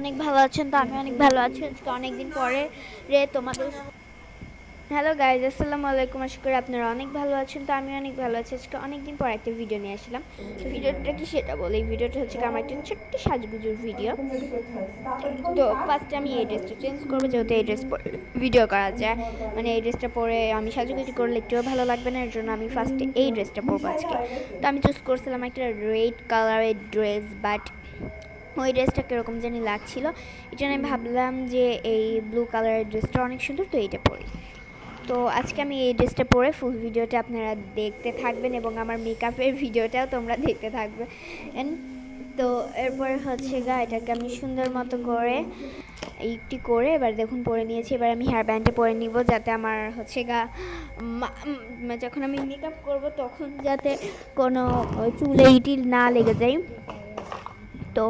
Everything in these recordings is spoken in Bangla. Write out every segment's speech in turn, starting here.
অনেক ভালো আছেন। তো আমি অনেক ভালো আছি। আজকে অনেকদিন পরে তোমাদের হ্যালো গাইজ, আসসালামু আলাইকুম। আশা করি আপনারা অনেক ভালো আছেন। তো আমি অনেক ভালো আছি। আজকে অনেকদিন পর একটা ভিডিও নিয়ে আসলাম। তো ভিডিওটা কি সেটা বলে, এই ভিডিওটা হচ্ছে আমার একটা ছোট্ট সাজগুজুর ভিডিও। তো ফার্স্টে আমি এই ড্রেসটা চেঞ্জ করবো, যেহেতু এই ড্রেস পরে ভিডিও করা যায়। মানে এই ড্রেসটা পরে আমি সাজুগুজু করলে একটুও ভালো লাগবে না, এর জন্য আমি ফার্স্টে এই ড্রেসটা পরবো আজকে। তো আমি চুজ করছিলাম একটা রেড কালারের ড্রেস, বাট ওই ড্রেসটা কীরকম জানি লাগছিল, এই জন্য আমি ভাবলাম যে এই ব্লু কালারের ড্রেসটা অনেক সুন্দর, তো এইটা পরি। তো আজকে আমি এই ড্রেসটা পরে ফুল ভিডিওটা আপনারা দেখতে থাকবেন এবং আমার মেকআপের ভিডিওটাও তোমরা দেখতে থাকবে। তো এরপরে হচ্ছে এটাকে আমি সুন্দর মতো করে একটি করে এবার দেখুন পরে নিয়েছি। এবার আমি হেয়ার ব্যান্ডে পরে নিব, যাতে আমার হচ্ছে যখন আমি মেকআপ করব তখন যাতে কোনো চুলে ইটি না লেগে যায়। তো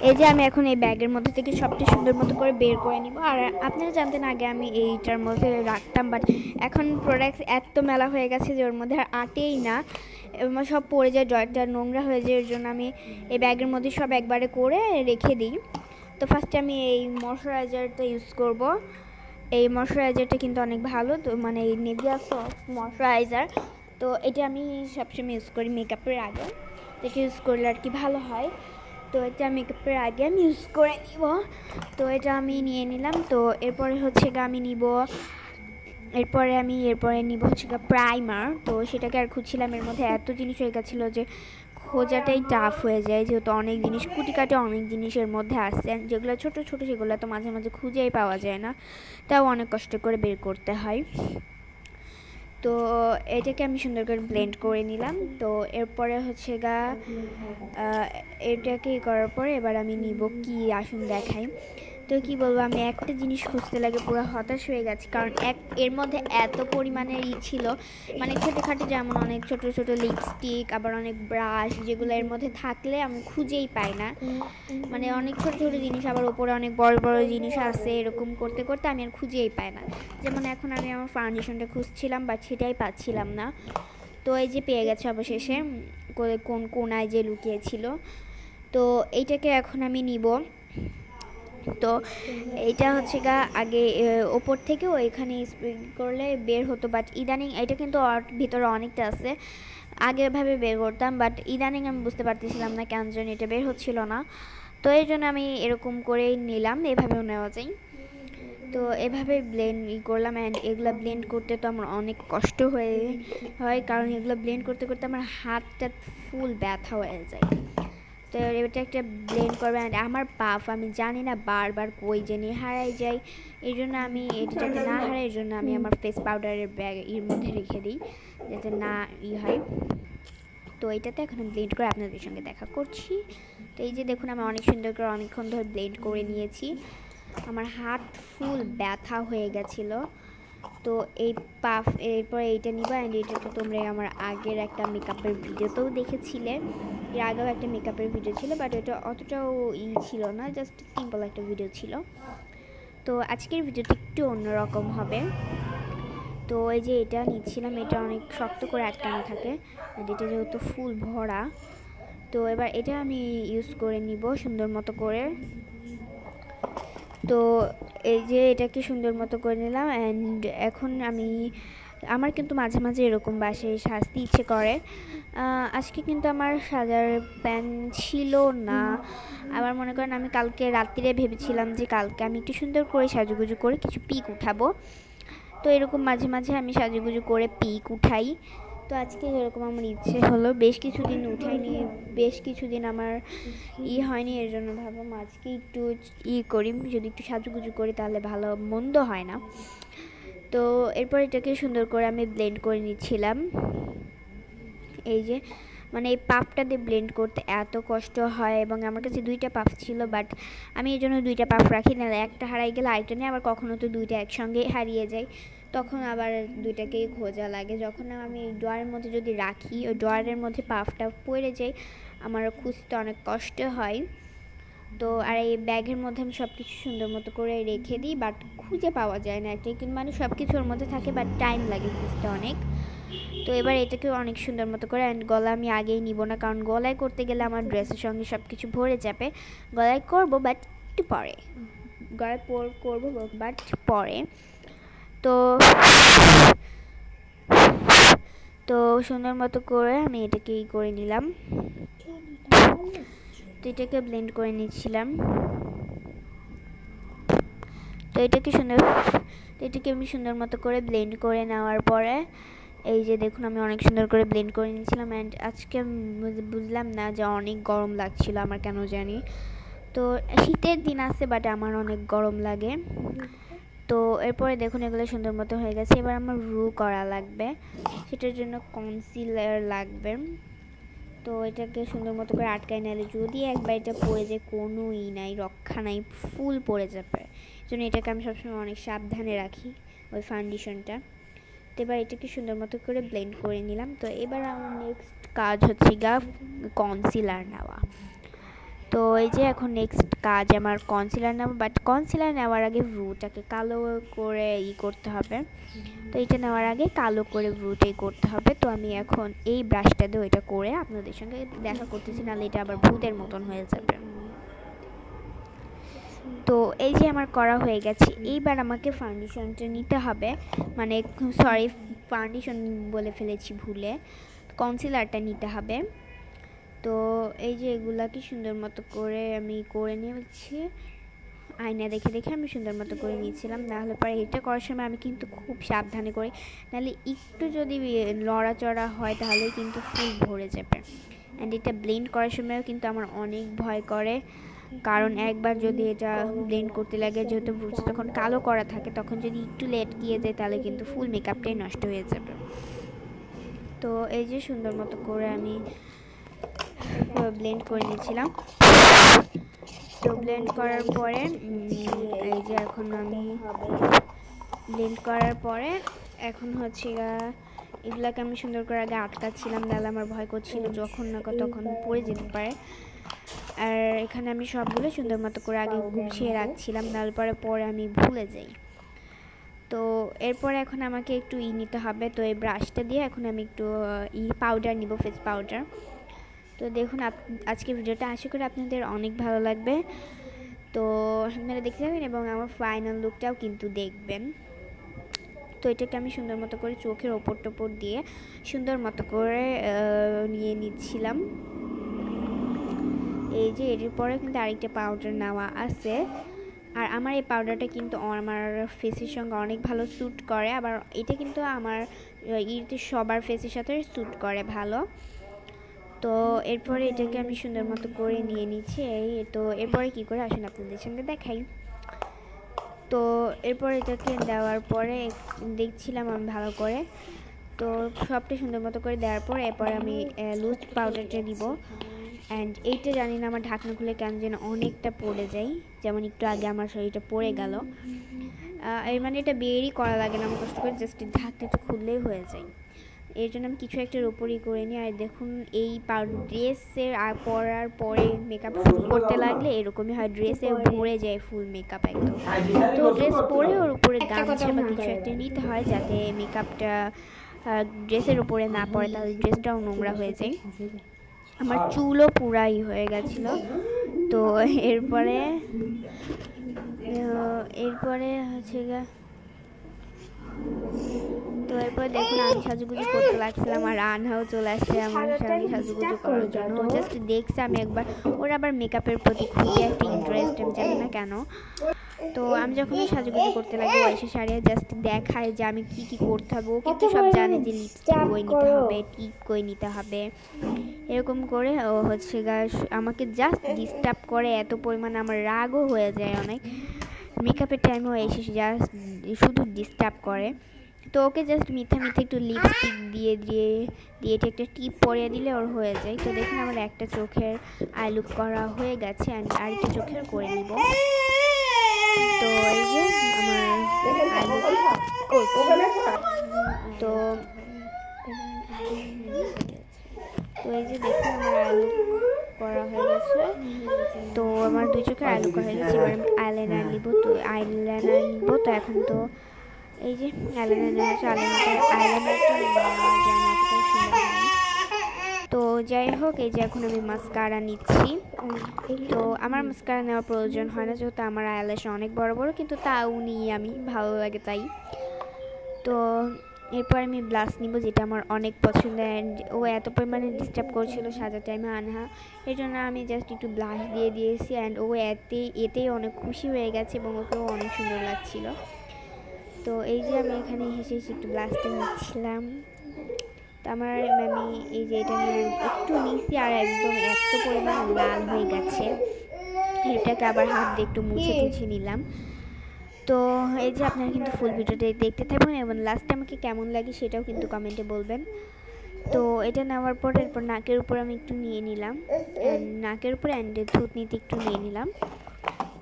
এই যে আমি এখন এই ব্যাগের মধ্যে থেকে সবটা সুন্দর মতো করে বের করে নিব। আর আপনারা জানতেন আগে আমি এইটার মধ্যে রাখতাম, বাট এখন প্রোডাক্টস এত মেলা হয়ে গেছে যে ওর মধ্যে আর আটেই না, সব পড়ে যায়, ড্রয়ারটা নোংরা হয়ে যায়। এর জন্য আমি এই ব্যাগের মধ্যে সব একবারে করে রেখে দিই। তো ফার্স্টে আমি এই ময়শ্চারাইজারটা ইউজ করব। এই ময়শ্চারাইজারটা কিন্তু অনেক ভালো, তো মানে এই নিভিয়া সফট ময়শ্চারাইজার। তো এটা আমি সবসময় ইউজ করি মেকআপের আগে, তো এটা ইউজ করলে আর কি ভালো হয়। তো এটা মেকআপের আগে আমি ইউজ করে নিব। তো এটা আমি নিয়ে নিলাম। তো এরপরে হচ্ছে আমি নিব এরপরে নিব হচ্ছে প্রাইমার। তো সেটাকে আর খুঁজছিলাম, এর মধ্যে এত জিনিস হয়ে গেছিলো যে খোঁজাটাই টাফ হয়ে যায়, যেহেতু অনেক জিনিস কুটিকাটে অনেক জিনিসের মধ্যে আসছে, যেগুলো ছোটো ছোটো সেগুলো তো মাঝে মাঝে খুঁজেই পাওয়া যায় না, তাও অনেক কষ্ট করে বের করতে হয়। তো এটাকে আমি সুন্দর করে ব্লেন্ড করে নিলাম। তো এরপরে হচ্ছে এটাকে করার পরে এবার আমি নিব কি, আসুন দেখাই। তো কি বলবো, আমি একটা জিনিস খুঁজতে লাগে পুরো হতাশ হয়ে গেছি, কারণ এর মধ্যে এত পরিমাণের ছিল, মানে ছোটোখাটো যেমন অনেক ছোট ছোট লিপস্টিক, আবার অনেক ব্রাশ, যেগুলো এর মধ্যে থাকলে আমি খুঁজেই পাই না। মানে অনেক ছোট ছোট জিনিস, আবার ওপরে অনেক বড় বড় জিনিস আছে, এরকম করতে করতে আমি আর খুঁজেই পাই না। যেমন এখন আমি আমার ফাউন্ডেশনটা খুঁজছিলাম, বাট সেটাই পাচ্ছিলাম না। তো এই যে পেয়ে গেছে অবশেষে, কোন কোনায় যে লুকিয়েছিল। তো এইটাকে এখন আমি নিব। তো এইটা হচ্ছে আগে ওপর থেকেও এখানে স্প্রে করলে বের হতো, বাট ইদানিং এটা কিন্তু ভিতরে অনেকটা আছে, আগেভাবে বের করতাম, বাট ইদানিং আমি বুঝতে পারতেছিলাম না কেন জানি এটা বের হচ্ছিল না। তো এই জন্য আমি এরকম করেই নিলাম, এভাবেও নেওয়া যায়। তো এভাবে ব্লেন্ড করলাম। অ্যান্ড এগুলো ব্লেন্ড করতে তো আমার অনেক কষ্ট হয়, কারণ এগুলো ব্লেন্ড করতে করতে আমার হাতটা ফুল ব্যথা হয়ে যায়। তো এটা একটা ব্লেন্ড করবে। অ্যান্ড আমার পাফ আমি জানি না বারবার কই জানি হারাই যায়, এই জন্য আমি এটা যাতে না হারাই, এই জন্য আমি আমার ফেস পাউডারের ব্যাগ এর মধ্যে রেখে দিই, যাতে না হয়। তো এইটাতে এখন আমি ব্লেন্ড করে আপনাদের সঙ্গে দেখা করছি। তো এই যে দেখুন, আমি অনেক সুন্দর করে অনেকক্ষণ ধরে ব্লেন্ড করে নিয়েছি। আমার হাত ফুল ব্যথা হয়ে গেছিলো। তো এই এরপর এইটা নিবা। অ্যান্ড এটা তো তোমরা আমার আগের একটা মেকআপের ভিডিওতেও দেখেছিলে, এর আগেও একটা মেকআপের ভিডিও ছিল, বাট এটা অতটাও ছিল না, জাস্ট সিম্পল একটা ভিডিও ছিল। তো আজকের ভিডিওটা একটু অন্যরকম হবে। তো এই যে এটা নিচ্ছিলাম, এটা অনেক শক্ত করে আটকানো থাকে, অ্যান্ড এটা যেহেতু ফুল ভরা। তো এবার এটা আমি ইউজ করে নিব সুন্দর মতো করে। তো এই যে এটাকে সুন্দর মতো করে নিলাম। অ্যান্ড এখন আমার কিন্তু মাঝে মাঝে এরকম বাসায় সাজতে ইচ্ছে করে। আজকে কিন্তু আমার সাজার প্ল্যান ছিল না। আবার মনে করেন আমি কালকে রাত্রিরে ভেবেছিলাম যে কালকে আমি একটু সুন্দর করে সাজুগুজু করে কিছু পিক উঠাবো। তো এরকম মাঝে মাঝে আমি সাজুগুজু করে পিক উঠাই। তো আজকে যেরকম আমার ইচ্ছে হলো, বেশ কিছুদিন উঠাইনি, বেশ কিছুদিন আমার হয়নি, এর জন্য ভাবলাম আজকে একটু করি, যদি একটু সাজুগুজু করি তাহলে ভালো মন্দ হয় না। তো এরপর এটাকে সুন্দর করে আমি ব্লেন্ড করে নিচ্ছিলাম। এই যে মানে এই পাফটা দিয়ে ব্লেন্ড করতে এত কষ্ট হয়, এবং আমার কাছে দুইটা পাফ ছিল, বাট আমি এই জন্য দুইটা পাফ রাখি না, একটা হারাই গেলে আরেকটা নিয়ে, আবার কখনো তো দুইটা একসঙ্গে হারিয়ে যায়, তখন আবার দুইটাকেই খোঁজা লাগে। যখন আমি ড্রয়ারের মধ্যে যদি রাখি, ওই ড্রয়ারের মধ্যে পাফটা পড়ে যায়, আমার খুঁজতে অনেক কষ্ট হয়। তো আর এই ব্যাগের মধ্যে আমি সব কিছু সুন্দর মতো করে রেখে দিই, বাট খুঁজে পাওয়া যায় না এটাই, কিন্তু মানে সব কিছু ওর মধ্যে থাকে, বাট টাইম লাগে খুঁজতে অনেক। তো এবার এটাকে অনেক সুন্দর মতো করে, অ্যান্ড গলা আমি আগেই নিব না, কারণ গলায় করতে গেলে আমার ড্রেসের সঙ্গে সব কিছু ভরে যাবে। গলায় করব, বাট একটু পরে গড়ায় করবো, বাট পরে। তো তো সুন্দর মতো করে আমি এটাকে করে নিলাম। তো এটাকে ব্লেন্ড করে নিচ্ছিলাম। তো এটাকে আমি সুন্দর মতো করে ব্লেন্ড করে নেওয়ার পরে এই যে দেখুন আমি অনেক সুন্দর করে ব্লেন্ড করে নিয়েছিলাম। অ্যান্ড আজকে বুঝলাম না যে অনেক গরম লাগছিল আমার, কেন জানি। তো শীতের দিন আছে, বাট আমার অনেক গরম লাগে। তো এরপরে দেখুন এগুলো সুন্দর মতো হয়ে গেছে। এবার আমার রু করা লাগবে, সেটার জন্য কনসিলার লাগবে। তো এটাকে সুন্দর মতো করে আটকায় নিলে যদি একবার এটা পড়ে যায় কোনো নাই, রক্ষা নাই, ফুল পড়ে যাবে। জন্য এটাকে আমি সবসময় অনেক সাবধানে রাখি, ওই ফাউন্ডেশনটা। তো এবার এটাকে সুন্দর মতো করে ব্লেন্ড করে নিলাম। তো এবার আমার নেক্সট কাজ হচ্ছে কনসিলার নেওয়া। তো এই যে এখন নেক্সট কাজ আমার কনসিলার নেওয়া, বাট কনসিলার নেওয়ার আগে ব্রুটাকে কালো করে করতে হবে। তো এটা নেওয়ার আগে কালো করে ব্রুটাই করতে হবে। তো আমি এখন এই ব্রাশটা দিয়ে ওইটা করে আপনাদের সঙ্গে দেখা করতেছি, নাহলে এটা আবার ভূতের মতন হয়ে যাবে। তো এই যে আমার করা হয়ে গেছে। এইবার আমাকে ফাউন্ডেশনটা নিতে হবে, মানে সরি ফাউন্ডেশন বলে ফেলেছি ভুলে, কনসিলারটা নিতে হবে। তো এই যে এগুলাকে সুন্দর মতো করে আমি করে নিয়েছি, আয়না দেখে দেখে আমি সুন্দর মতো করে নিয়েছিলাম। নাহলে পরে এটা করার সময় আমি কিন্তু খুব সাবধানে করি, নাহলে একটু যদি লড়াচড়া হয় তাহলে কিন্তু ফুল ভরে যাবে। অ্যান্ড এটা ব্লেন্ড করার সময়ও কিন্তু আমার অনেক ভয় করে, কারণ একবার যদি এটা ব্লেন্ড করতে লাগে, যেহেতু ব্রুচ তখন কালো করা থাকে, তখন যদি একটু লেট গিয়ে যায় তাহলে কিন্তু ফুল মেকআপটাই নষ্ট হয়ে যাবে। তো এই যে সুন্দর মতো করে আমি ব্লেন্ড করে নিয়েছিলাম। তো ব্লেন্ড করার পরে এই যে এখন আমি ব্লেন্ড করার পরে এখন হচ্ছে এগুলাকে আমি সুন্দর করে আগে আটকাচ্ছিলাম, নাহলে আমার ভয় করছিল যখন না তখন পড়ে যেতে পারে। আর এখানে আমি সবগুলো সুন্দর মতো করে আগে গুছিয়ে রাখছিলাম, নাহলে পরে আমি ভুলে যাই। তো এরপরে এখন আমাকে একটু নিতে হবে। তো এই ব্রাশটা দিয়ে এখন আমি একটু পাউডার নিব, ফেস পাউডার। তো দেখুন আজকে ভিডিওটা আশা করি আপনাদের অনেক ভালো লাগবে। তো আপনারা দেখতে থাকবেন এবং আমার ফাইনাল লুকটাও কিন্তু দেখবেন। তো এটাকে আমি সুন্দর মতো করে চোখের ওপর টোপর দিয়ে সুন্দর মতো করে নিয়ে নিচ্ছিলাম। এই যে এর পরে কিন্তু আরেকটা পাউডার নেওয়া আছে, আর আমার এই পাউডারটা কিন্তু আমার ফেসের সঙ্গে অনেক ভালো স্যুট করে। আবার এটা কিন্তু আমার সবার ফেসের সাথে স্যুট করে ভালো। তো এরপরে এটাকে আমি সুন্দর মতো করে নিয়ে নিচ্ছি। তো এরপরে কি করে আসুন আপনাদের সঙ্গে দেখাই। তো এরপর এটাকে দেওয়ার পরে দেখছিলাম আমি ভালো করে। তো সবটা সুন্দর মতো করে দেওয়ার পর এরপর আমি লুজ পাউডারটা দিব। অ্যান্ড এইটা জানি না আমার ঢাকনা খুলে কেন যেন অনেকটা পড়ে যায়, যেমন একটু আগে আমার শরীরটা পড়ে গেল। মানে এটা বেরই করা লাগে না, আমার কষ্ট করে জাস্ট ঢাকনাটা খুললেই হয়ে যায়। এর জন্য আমি কিছু একটার উপরই করে নিই। আর দেখুন এই ড্রেসের পরার পরে মেকআপ শুরু করতে লাগলে এরকমই হয়, ড্রেসে ভরে যায় ফুল মেকআপ একদম। তো ড্রেস পরে ওর উপরে গামছা বা কিছু একটা নিতে হয়, যাতে মেকআপটা ড্রেসের উপরে না পড়ে, তাহলে ড্রেসটাও নোংরা হয়ে যায়। আমার চুলও পুরাই হয়ে গেছিলো। তো এরপরে হচ্ছে তো এরপরে দেখুন আমি সাজুগুজু করতে লাগছিলাম, আর আনহাও চলে আসছে আমার সঙ্গে সাজুগুজু করার জন্য। জাস্ট দেখছে আমি একবার, ওর আবার মেকআপের প্রতি খুবই একটা ইন্টারেস্ট, আমি জানি না কেন। তো আমি যখন সাজুগুজু করতে লাগি ও এসে সারিয়ে জাস্ট দেখায় যে আমি কি কি করতে হবে। ও কিন্তু সব জানে যে লিপস্টিক কই নিতে হবে, টিপ কই নিতে হবে, এরকম করে ও হচ্ছে আমাকে জাস্ট ডিস্টার্ব করে এত পরিমাণে, আমার রাগও হয়ে যায় অনেক। মেকআপের টাইমেও এসে জাস্ট শুধু ডিস্টার্ব করে। তো ওকে জাস্ট মিথ্যা একটু লিপস্টিক দিয়ে এটা একটা টিপ পরিয়ে দিলে ওর হয়ে যায়। তো দেখুন আমার একটা চোখের আই লুক করা হয়ে গেছে, আর আরেকটা চোখের করে নিব। তো এই যে আমার আই লুক তো এই যে দেখুন আমার আই লুক করা হয়ে গেছে। তো আমার দুই চোখের আই লুক করা হয়ে গেছে। এবার আমি আইলাইনার নিব। তো আইলাইনার নিব। তো এখন তো এই যে আইলাইনারটা জানি এতটাও সুন্দর হয়। তো যাই হোক, এই যে এখন আমি মাস্কারা নিচ্ছি। তো আমার মাস্কারা নেওয়ার প্রয়োজন হয় না, যেহেতু আমার আইল্যাশ অনেক বড় বড়, কিন্তু তাও নিয়ে আমি ভালো লাগে তাই। তো এরপর আমি ব্লাশ নিব, যেটা আমার অনেক পছন্দের। অ্যান্ড ও এত পরিমাণে ডিস্টার্ব করছিল সাজার টাইমে আনহা, এই জন্য আমি জাস্ট একটু ব্লাশ দিয়ে দিয়েছি। অ্যান্ড ও এতেই অনেক খুশি হয়ে গেছে এবং ওকেও অনেক সুন্দর লাগছিল। তো এই যে আমি এখানে হেসে হেসে একটু ব্লাশটা নিচ্ছিলাম। তো আমার আমি এই যে এটা নিয়ে একটু নিচ্ছি, আর একদম এত পরিমাণ লাল হয়ে গেছে, এটাকে আবার হাত দিয়ে একটু মুছে নিলাম। তো এই যে আপনারা কিন্তু ফুল ভিডিওটা দেখতে থাকবেন এবং লাস্টে আমাকে কেমন লাগে সেটাও কিন্তু কমেন্টে বলবেন। তো এটা নেওয়ার পর এরপর নাকের উপর আমি একটু নিয়ে নিলাম, নাকের উপর অ্যান্ড থুতনিতে একটু নিয়ে নিলাম।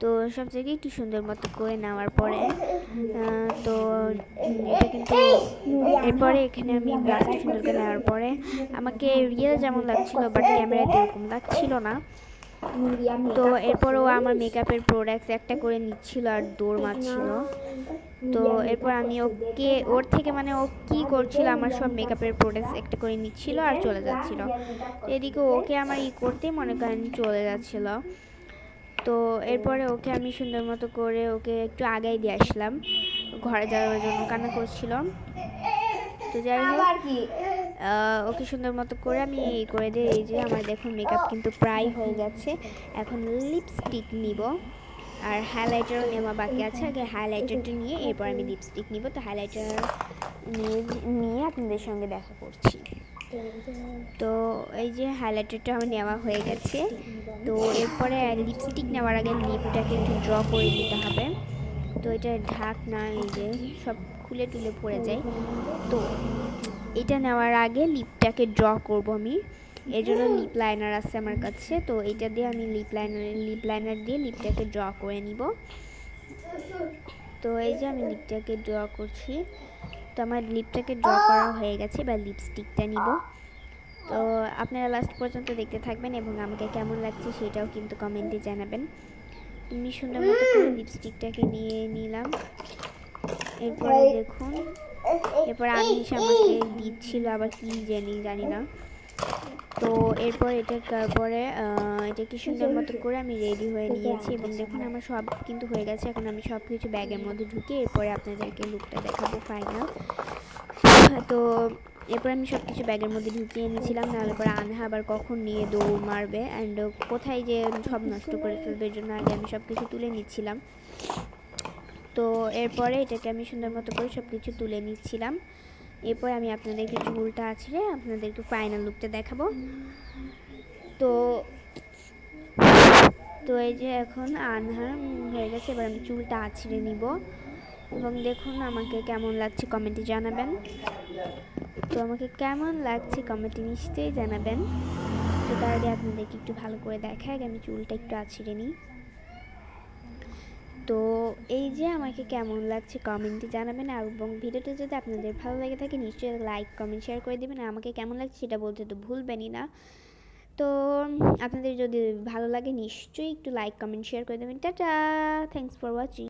তো সব জায়গায় একটু সুন্দর মতো করে নেওয়ার পরে তো এটা কিন্তু এরপরে এখানে আমি ব্লাশটা সুন্দর করে নেওয়ার পরে আমাকে রিয়েল যেমন লাগছিল বাট ক্যামেরাতে এরকম লাগছিল না। তো এরপরও আমার মেকআপের প্রোডাক্টস একটা করে নিচ্ছিল আর দৌড় মারছিল। তো এরপর আমি ওর থেকে মানে ও কী করছিল, আমার সব মেকআপের প্রোডাক্টস একটা করে নিচ্ছিল আর চলে যাচ্ছিল। এদিকে ওকে আমার করতেই মনে করেন চলে যাচ্ছিল। তো এরপরে ওকে আমি সুন্দর মতো করে ওকে একটু আগাই দিয়ে আসলাম, ঘরে যাওয়ার জন্য কান্না করছিল। তো যাই হোক, ওকে সুন্দর মতো করে আমি করে দিই। এই যে আমার দেখুন মেকআপ কিন্তু প্রায় হয়ে গেছে। এখন লিপস্টিক নিব আর হাইলাইটারও নেওয়া বাকি আছে। আগে হাইলাইটারটা নিয়ে এরপর আমি লিপস্টিক নিব। তো হাইলাইটার নিয়ে আপনাদের সঙ্গে দেখা করছি। তো এই যে হাইলাইটারটা আমার নেওয়া হয়ে গেছে। তো এরপরে লিপস্টিক নেওয়ার আগে লিপটাকে একটু ড্র করে নিতে হবে। তো এটা ঢাকনা এই যে সব খুলে টুলে পড়ে যায়। তো এটা নেওয়ার আগে লিপটাকে ড্র করব আমি, এর জন্য লিপ লাইনার আছে আমার কাছে। তো এটা দিয়ে আমি লিপ লাইনার দিয়ে লিপটাকে ড্র করে নিব। তো এই যে আমি লিপটাকে ড্র করছি। তো আমার লিপটাকে ড্র করা হয়ে গেছে, এবার লিপস্টিকটা নিব। তো আপনারা লাস্ট পর্যন্ত দেখতে থাকবেন এবং আমাকে কেমন লাগছে সেটাও কিন্তু কমেন্টে জানাবেন। আমি সুন্দর মতো করে লিপস্টিকটাকে নিয়ে নিলাম। এরপরে দেখুন, এরপর আনিস আমাকে দিচ্ছিল আবার কি জানি না। তো এরপর এটা কি সুন্দর মতো করে আমি রেডি হয়ে নিয়েছি এবং দেখুন আমার সব কিন্তু হয়ে গেছে। এখন আমি সব কিছু ব্যাগের মধ্যে ঢুকে এরপরে আপনাদেরকে লুকটা দেখাবো ফাইনাল। তো এরপর আমি সব কিছু ব্যাগের মধ্যে ঢুকিয়ে নিয়েছিলাম, নাহলে পরে আনহা আবার কখন নিয়ে দৌড় মারবে অ্যান্ড কোথায় যে সব নষ্ট করে ফেলবে, এর জন্য আগে আমি সব কিছু তুলে নিচ্ছিলাম। তো এরপরে এটাকে আমি সুন্দর মতো করে সব কিছু তুলে নিচ্ছিলাম। এরপর আমি আপনাদেরকে চুলটা আছড়ে আপনাদেরকে ফাইনাল লুকটা দেখাবো। তো এই যে এখন আনহা হয়ে গেছে, এবার আমি চুলটা আছড়ে নিব এবং দেখুন আমাকে কেমন লাগছে কমেন্টে জানাবেন। তো আমাকে কেমন লাগছে কমেন্টে নিশ্চয়ই জানাবেন। তো তার আগে আপনাদেরকে একটু ভালো করে দেখাই, আমি চুলটা একটু আছড়ে নিই। তো এই যে আমাকে কেমন লাগছে কমেন্টে জানাবেন, এবং ভিডিওটা যদি আপনাদের ভালো লাগে থাকে নিশ্চয়ই লাইক কমেন্ট শেয়ার করে দেবেন। আমাকে কেমন লাগছে সেটা বলতে তো ভুলবেনই না। তো আপনাদের যদি ভালো লাগে নিশ্চয়ই একটু লাইক কমেন্ট শেয়ার করে দেবেন। Tata, thanks for watching.